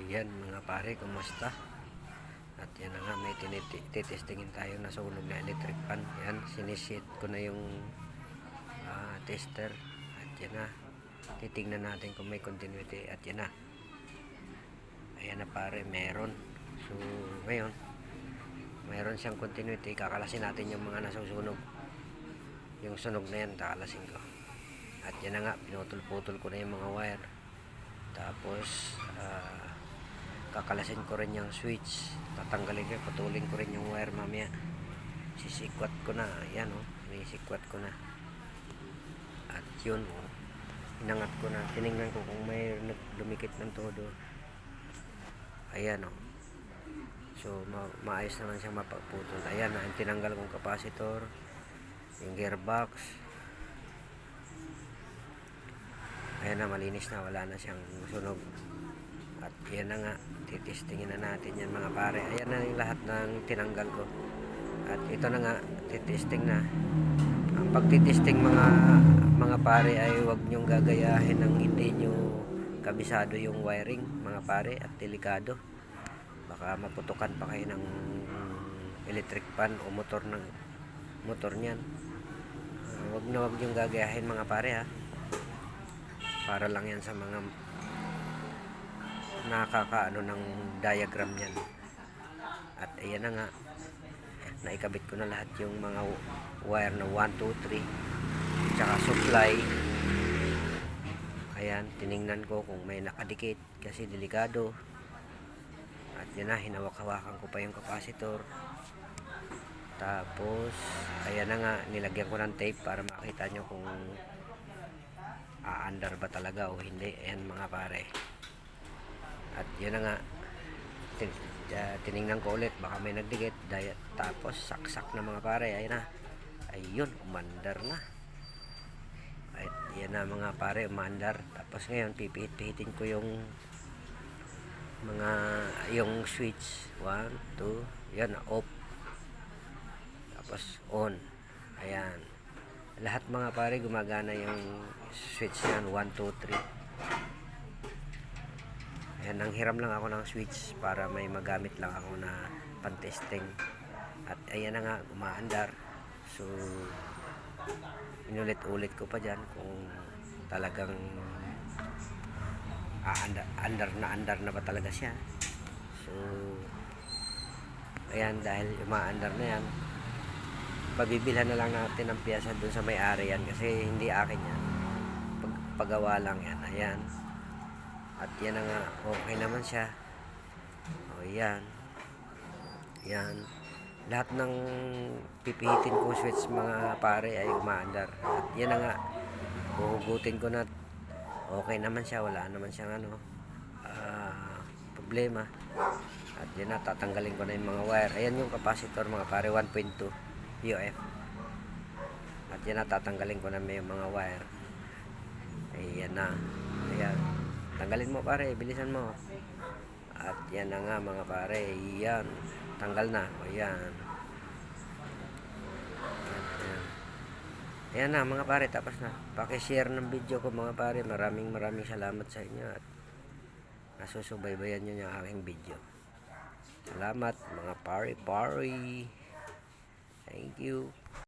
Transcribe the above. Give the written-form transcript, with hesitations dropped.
Yan mga pare, kumusta? At yan na nga, may titestingin tayo na sunog na electric fan. Yan, sinisit ko na yung tester. At yan na, titingnan natin kung may continuity. At yan na, ayan na pare, meron. So ngayon, mayroon siyang continuity. Kakalasin natin yung mga nasusunog. Yung sunog na yan, kakalasin ko. At yan na nga, pinutol-putol ko na yung mga wire. Tapos kakalasin ko rin yung switch, tatanggalin ko, putulin ko rin yung wire mamaya. Sisikwat ko na, ayan o, sinisikwat ko na. At yun o, inangat ko na, tinignan ko kung may lumikit ng todo. Ayan o, so maayos naman siyang mapaputol. Ayan na, tinanggal kong capacitor, yung gearbox. Ayan na, malinis na, wala na siyang sunog. At yan na nga, titestingin na natin yan mga pare. Ayan na yung lahat ng tinanggal ko. At ito na nga, titesting na. Ang pagtitesting mga pare ay huwag nyong gagayahin ng hindi nyo kabisado yung wiring mga pare, at delikado. Baka maputukan pa kayo ng electric fan o motor nyan. Huwag nyong gagayahin mga pare ha. Para lang yan sa mga nakakaano ng diagram niyan. At ayan na nga, naikabit ko na lahat yung mga wire na 1, 2, 3 tsaka supply. Ayan, tiningnan ko kung may nakadikit kasi delikado. At yan na, hinawak-hawakan ko pa yung capacitor. Tapos ayan na nga, nilagyan ko ng tape para makita nyo kung aandar ba talaga o hindi. Ayan mga pare. At yun na nga, tiningnan ko ulit, baka may nagdikit. Tapos saksak na mga pare. Ayun na, ayun, umandar na. At yan na mga pare, umandar. Tapos ngayon, pipihit-pihitin ko yung switch. 1, 2, yan, off. Tapos on. Ayan, lahat mga pare gumagana yung switch yan. 1, 2, 3. Ayan, nanghiram lang ako ng switch para may magamit lang ako na pan-testing. At ayan na nga, umaandar. So inulit-ulit ko pa dyan kung talagang andar na ba talaga siya. So ayan, dahil umaandar na yan, pabibilhan na lang natin ng piyasa dun sa may-ari yan, kasi hindi akin yan, paggawa lang yan. Ayan, at yan na nga, okay naman siya. O yan, yan, lahat ng pipihitin ko switch mga pare ay umaandar. At yan na nga, huhugutin ko na okay naman siya, wala naman siyang problema. At yan na, tatanggalin ko na yung mga wire. Ayan yung capacitor mga pare, 1.2 UF. At yan na, tatanggalin ko na yung mga wire. Ayan na, ayan, tanggalin mo pare, bilisan mo. At yan na nga mga pare, yan, tanggal na. O yan, yan. Ayan na mga pare, tapos na. Paki-share ng video ko mga pare. Maraming salamat sa inyo at nasusubaybayan nyo yung aking video. Salamat mga pare. Thank you.